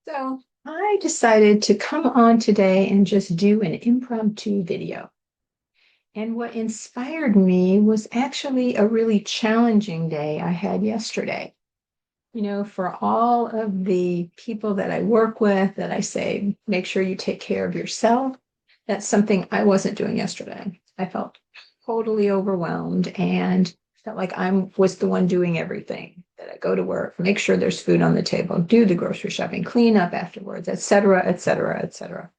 So I decided to come on today and just do an impromptu video. And what inspired me was actually a really challenging day I had yesterday. For all of the people that I work with, that I say, make sure you take care of yourself. That's something I wasn't doing yesterday. I felt totally overwhelmed and felt like I was the one doing everything. That I go to work, make sure there's food on the table, do the grocery shopping, clean up afterwards, et cetera, et cetera, et cetera.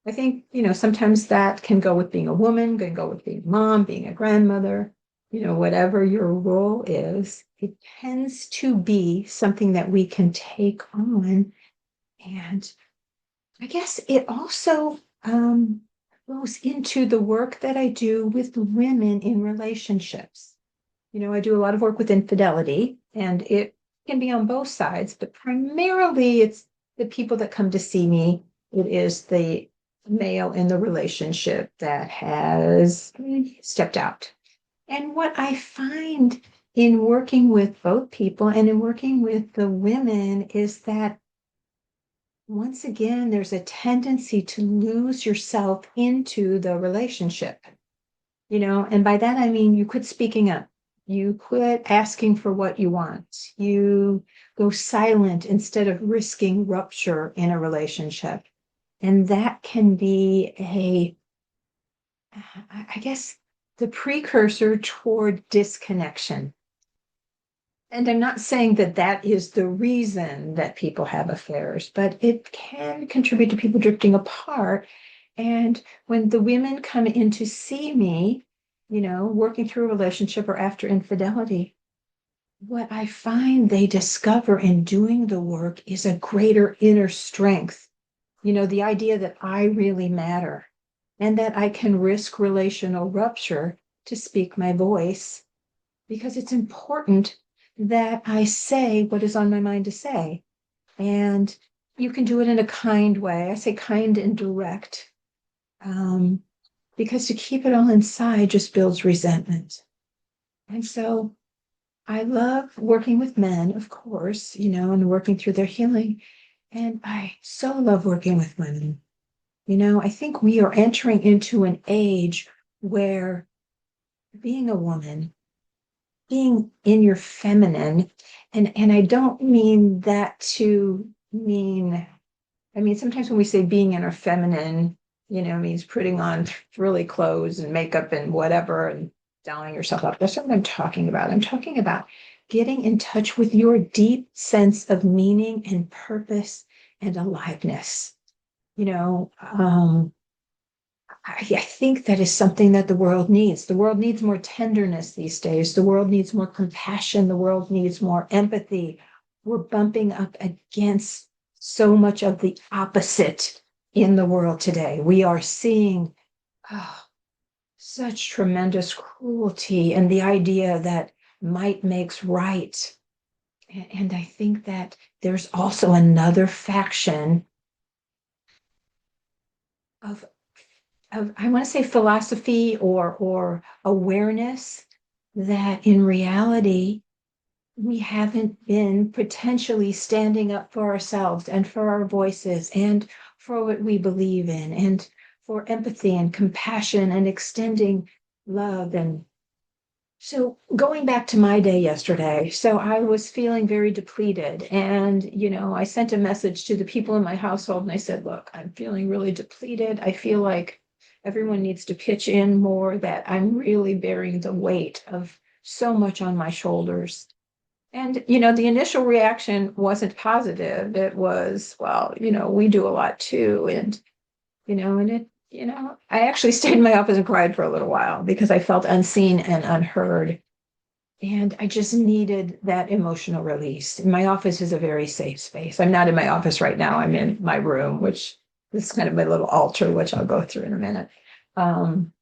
I think, sometimes that can go with being a woman, can go with being a mom, being a grandmother, whatever your role is, it tends to be something that we can take on. And I guess it also goes into the work that I do with women in relationships. I do a lot of work with infidelity, and it can be on both sides, but primarily it's the people that come to see me. It is the male in the relationship that has stepped out. And what I find in working with both people and in working with the women is that once again, there's a tendency to lose yourself into the relationship, and by that I mean you quit speaking up. You quit asking for what you want. You go silent instead of risking rupture in a relationship. And that can be I guess, the precursor toward disconnection. And I'm not saying that that is the reason that people have affairs, but it can contribute to people drifting apart. And when the women come in to see me, working through a relationship or after infidelity, what I find they discover in doing the work is a greater inner strength. The idea that I really matter and that I can risk relational rupture to speak my voice, because it's important that I say what is on my mind to say. And you can do it in a kind way. I say kind and direct, um, because to keep it all inside just builds resentment. And so I love working with men, of course, and working through their healing. And I so love working with women. I think we are entering into an age where being a woman, being in your feminine, and I don't mean that to mean, I mean, sometimes when we say being in our feminine, means putting on frilly clothes and makeup and whatever and dolling yourself up. That's not what I'm talking about. I'm talking about getting in touch with your deep sense of meaning and purpose and aliveness. You know, um, I think that is something that the world needs. The world needs more tenderness these days. The world needs more compassion. The world needs more empathy. We're bumping up against so much of the opposite in the world today. We are seeing such tremendous cruelty and the idea that might makes right. And I think that there's also another faction of I want to say philosophy or awareness that in reality we haven't been potentially standing up for ourselves and for our voices and for what we believe in and for empathy and compassion and extending love. And so going back to my day yesterday, so I was feeling very depleted. And, I sent a message to the people in my household and I said, look, I'm feeling really depleted. I feel like everyone needs to pitch in more, that I'm really bearing the weight of so much on my shoulders. And, the initial reaction wasn't positive. It was, well, we do a lot too. And I actually stayed in my office and cried for a little while because I felt unseen and unheard. And I just needed that emotional release. My office is a very safe space. I'm not in my office right now. I'm in my room, which is kind of my little altar, which I'll go through in a minute. Um,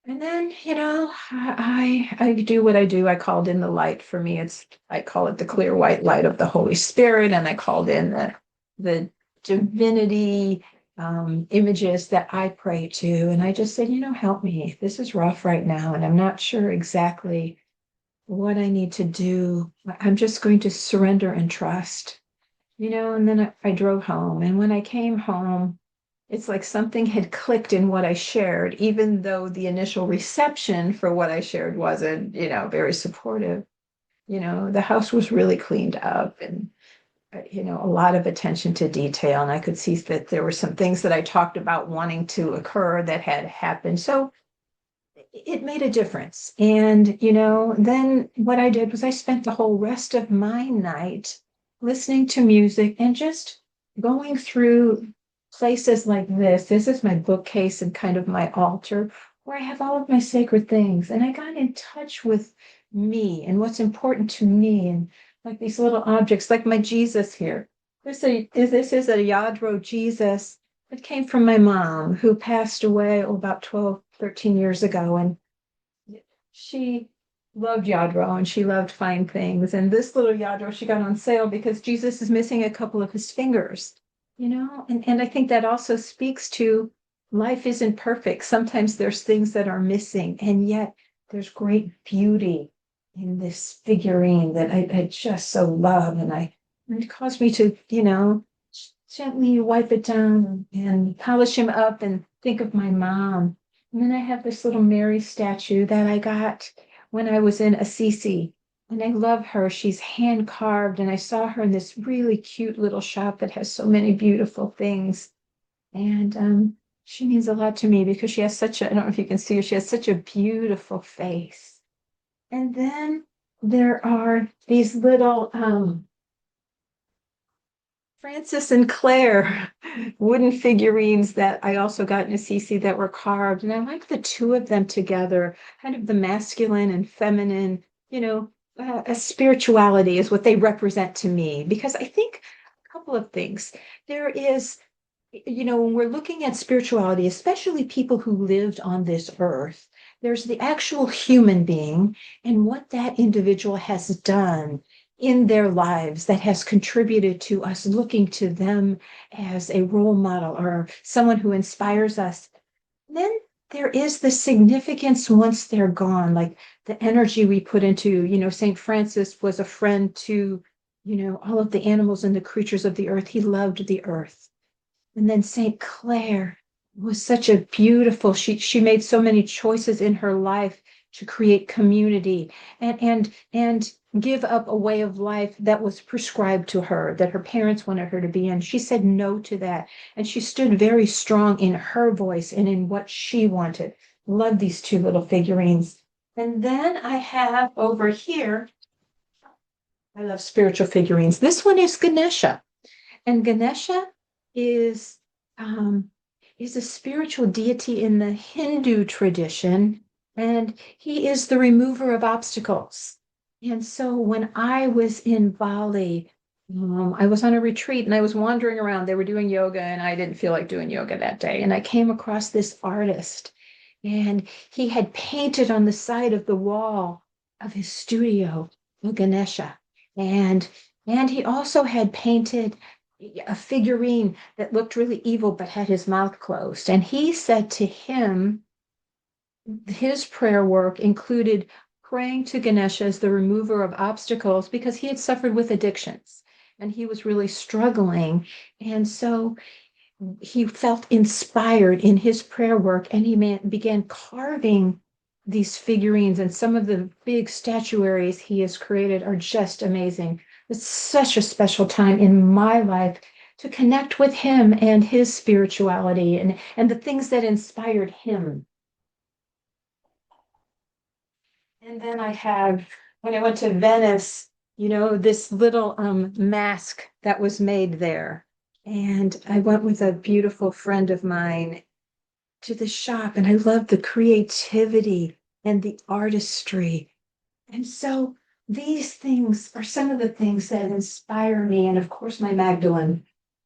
and then, I do what I do. I called in the light. For me, I call it the clear white light of the Holy Spirit. And I called in the divinity images that I pray to. And I just said, help me. This is rough right now. And I'm not sure exactly what I need to do. I'm just going to surrender and trust. and then I drove home. And when I came home, it's like something had clicked in what I shared, even though the initial reception for what I shared wasn't, very supportive. The house was really cleaned up and, a lot of attention to detail. And I could see that there were some things that I talked about wanting to occur that had happened. So it made a difference. And, then what I did was I spent the whole rest of my night listening to music and just going through places like this. This is my bookcase and kind of my altar where I have all of my sacred things. And I got in touch with me and what's important to me and like these little objects, like my Jesus here. This is a Yadro Jesus that came from my mom who passed away about 12, 13 years ago. And she loved Yadro and she loved fine things. And this little Yadro she got on sale because Jesus is missing a couple of his fingers, and I think that also speaks to life isn't perfect. Sometimes there's things that are missing, and yet there's great beauty in this figurine that I just so love. And it caused me to, gently wipe it down and polish him up and think of my mom. And then I have this little Mary statue that I got when I was in Assisi. And I love her. She's hand carved. And I saw her in this really cute little shop that has so many beautiful things. And she means a lot to me because she has I don't know if you can see her, she has such a beautiful face. And then there are these little Francis and Claire wooden figurines that I also got in Assisi that were carved. And I like the two of them together, kind of the masculine and feminine, a spirituality is what they represent to me. Because I think a couple of things. There is, when we're looking at spirituality, especially people who lived on this earth, there's the actual human being and what that individual has done in their lives that has contributed to us looking to them as a role model or someone who inspires us. And then there is the significance once they're gone, like the energy we put into, St. Francis was a friend to, all of the animals and the creatures of the earth. He loved the earth. And then St. Clare was such a beautiful, she made so many choices in her life to create community and give up a way of life that was prescribed to her, that her parents wanted her to be in. She said no to that. And she stood very strong in her voice and in what she wanted. Love these two little figurines. And then I have over here, I love spiritual figurines. This one is Ganesha. And Ganesha is um, is a spiritual deity in the Hindu tradition, and he is the remover of obstacles. And so when I was in Bali, I was on a retreat and I was wandering around. They were doing yoga, and I didn't feel like doing yoga that day. And I came across this artist, and he had painted on the side of the wall of his studio a Ganesha. And and he also had painted a figurine that looked really evil but had his mouth closed. And he said to him, his prayer work included praying to Ganesha as the remover of obstacles because he had suffered with addictions and he was really struggling. And so he felt inspired in his prayer work and he began carving these figurines, and some of the big statuaries he has created are just amazing. It's such a special time in my life to connect with him and his spirituality and the things that inspired him. And then I have, when I went to Venice, this little mask that was made there. And I went with a beautiful friend of mine to the shop, and I love the creativity and the artistry. And so these things are some of the things that inspire me. And of course, my Magdalene.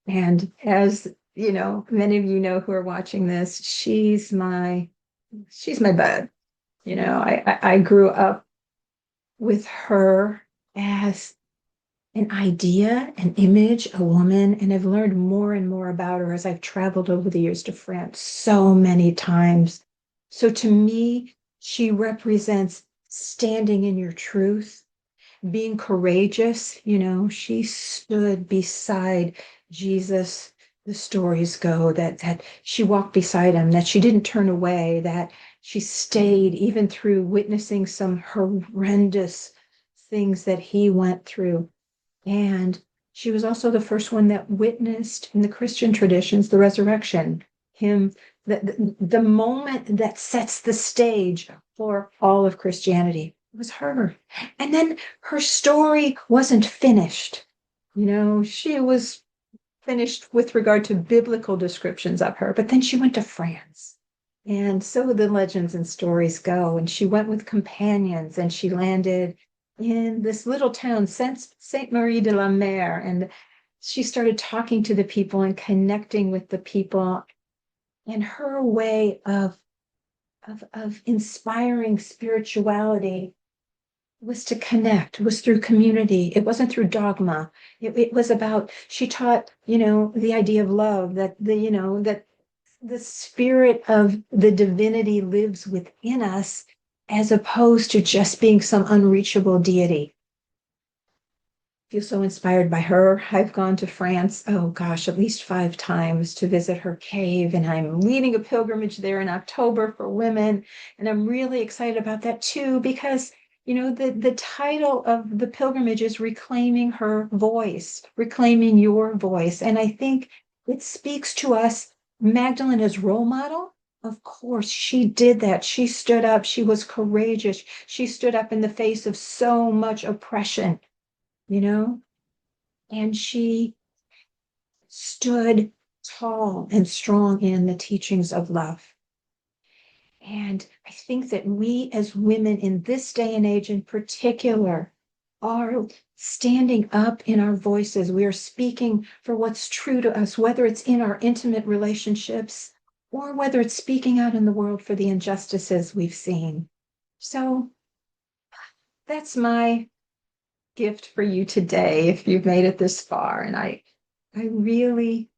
And as many of you know who are watching this, she's my bud. I grew up with her as an idea, an image, a woman, and I've learned more and more about her as I've traveled over the years to France so many times. So to me, she represents standing in your truth being courageous. She stood beside Jesus. The stories go that she walked beside him, that she didn't turn away, that she stayed even through witnessing some horrendous things that he went through. And she was also the first one that witnessed in the Christian traditions the resurrection, him, the moment that sets the stage for all of Christianity. It was her. And then her story wasn't finished. She was finished with regard to biblical descriptions of her, but then she went to France. And so the legends and stories go. And she went with companions and she landed in this little town, Sainte Marie de la Mer. And she started talking to the people and connecting with the people. And her way of inspiring spirituality was to connect, was through community. It wasn't through dogma. It was about, she taught, the idea of love, that that the spirit of the divinity lives within us, as opposed to just being some unreachable deity. I feel so inspired by her. I've gone to France, oh gosh, at least 5 times to visit her cave, and I'm leading a pilgrimage there in October for women. And I'm really excited about that too, because the title of the pilgrimage is Reclaiming Her Voice, reclaiming your voice. And I think it speaks to us. Magdalene as role model. Of course, she did that. She stood up. She was courageous. She stood up in the face of so much oppression, and she stood tall and strong in the teachings of love. And I think that we as women in this day and age in particular are standing up in our voices. We are speaking for what's true to us, whether it's in our intimate relationships or whether it's speaking out in the world for the injustices we've seen. So that's my gift for you today, if you've made it this far. And I really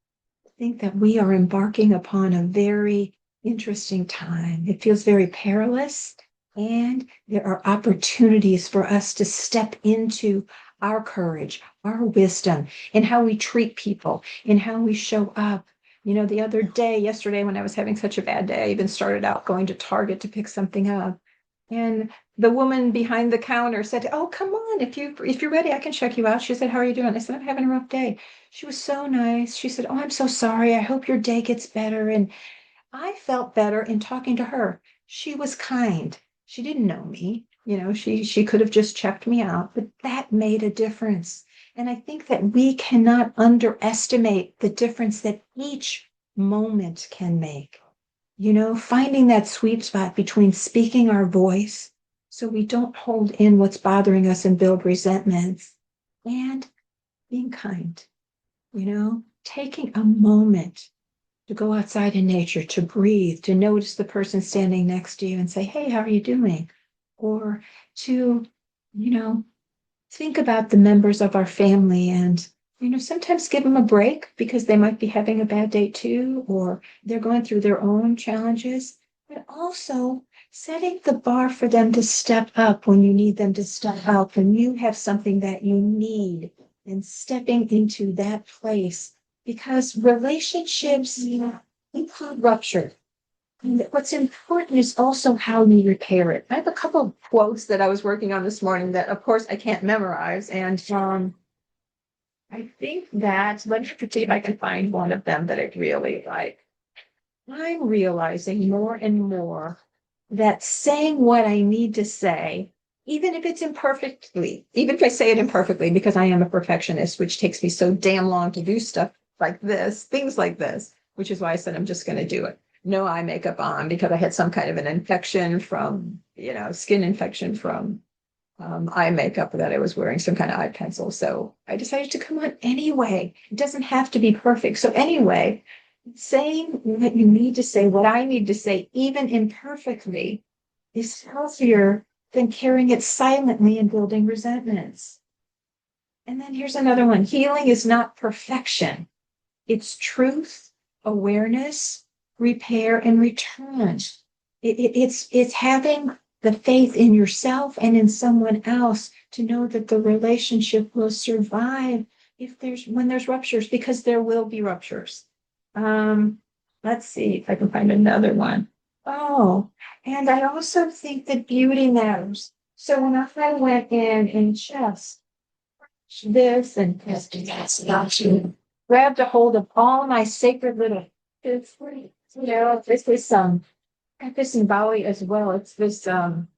think that we are embarking upon a very interesting time. It feels very perilous, and there are opportunities for us to step into our courage, our wisdom, in how we treat people, in how we show up. Yesterday, when I was having such a bad day, I even started out going to Target to pick something up. And the woman behind the counter said, "Oh, come on, if you're ready, I can check you out." She said, "How are you doing?" I said, "I'm having a rough day." She was so nice. She said, "Oh, I'm so sorry. I hope your day gets better." And I felt better in talking to her. She was kind. She didn't know me. She could have just checked me out, but that made a difference. And I think that we cannot underestimate the difference that each moment can make. Finding that sweet spot between speaking our voice so we don't hold in what's bothering us and build resentments, and being kind, taking a moment to go outside in nature, to breathe, to notice the person standing next to you and say, "Hey, how are you doing?" Or to, think about the members of our family and, sometimes give them a break because they might be having a bad day too, or they're going through their own challenges, but also setting the bar for them to step up when you need them to step up, when you have something that you need, and stepping into that place, because relationships include rupture. And what's important is also how you repair it. I have a couple of quotes that I was working on this morning that, of course, I can't memorize. And I think that, let me see if I can find one of them that I really like. I'm realizing more and more that saying what I need to say, even if it's imperfectly, even if I say it imperfectly, because I am a perfectionist, which takes me so damn long to do stuff like this, things like this, which is why I said I'm just going to do it. No eye makeup on because I had some kind of an infection from, skin infection from eye makeup that I was wearing, some kind of eye pencil. So I decided to come on anyway. It doesn't have to be perfect. So anyway, saying what you need to say, what I need to say, even imperfectly, is healthier than carrying it silently and building resentments. And then here's another one. Healing is not perfection. It's truth, awareness, repair, and return. It's having the faith in yourself and in someone else to know that the relationship will survive when there's ruptures, because there will be ruptures. Let's see if I can find another one. Oh, and I also think that beauty matters. So when I went in and just this and just grabbed a hold of all my sacred little, it's, this is got this in Bali as well. It's this kind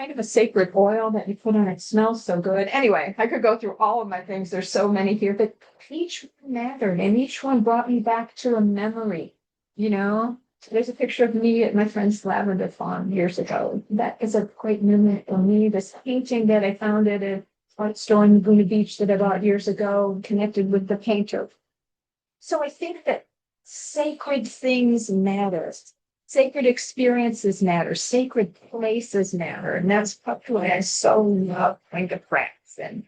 of a sacred oil that you put on. It smells so good. Anyway, I could go through all of my things. There's so many here, but each one mattered, and each one brought me back to a memory. You know, there's a picture of me at my friend's lavender farm years ago. That is a great memory for me. This painting that I found at an art store in Laguna Beach that I bought years ago, connected with the painter. So I think that sacred things matter. Sacred experiences matter. Sacred places matter. And that's probably why I so love going to France and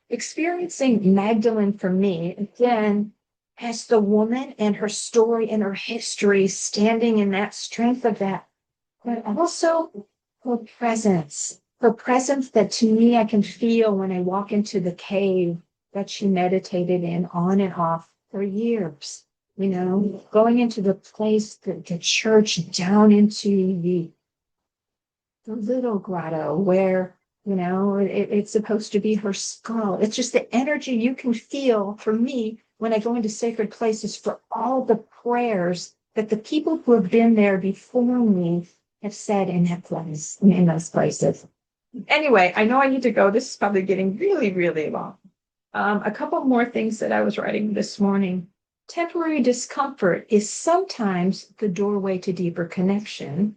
experiencing Magdalene for me, again, as the woman and her story and her history, standing in that strength of that, but also her presence that to me I can feel when I walk into the cave that she meditated in on and off for years. Going into the place, the church, down into the little grotto where, it's supposed to be her skull. It's just the energy you can feel for me when I go into sacred places, for all the prayers that the people who have been there before me have said in that place, in those places. Anyway, I know I need to go. This is probably getting really, really long. A couple more things that I was writing this morning. Temporary discomfort is sometimes the doorway to deeper connection.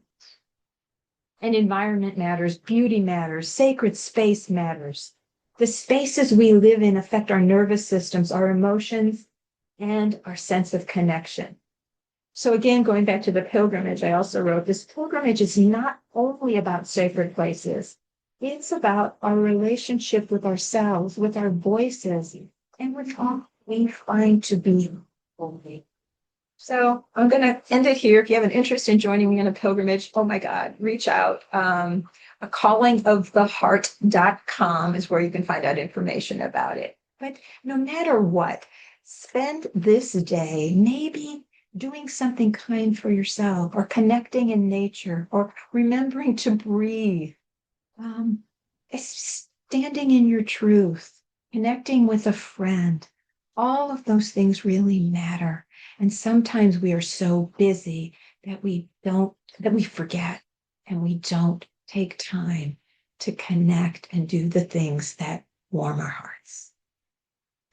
And environment matters, beauty matters, sacred space matters. The spaces we live in affect our nervous systems, our emotions, and our sense of connection. So again, going back to the pilgrimage, I also wrote, this pilgrimage is not only about sacred places. It's about our relationship with ourselves, with our voices, and with all we find to be holy. So I'm going to end it here. If you have an interest in joining me on a pilgrimage, oh my God, reach out. A callingoftheheart.com is where you can find out information about it. But no matter what, spend this day maybe doing something kind for yourself, or connecting in nature, or remembering to breathe. Standing in your truth, connecting with a friend. All of those things really matter. And sometimes we are so busy that we forget, and we don't take time to connect and do the things that warm our hearts.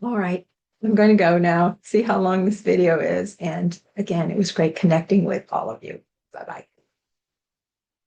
All right, I'm going to go now, see how long this video is. And again, it was great connecting with all of you. Bye-bye.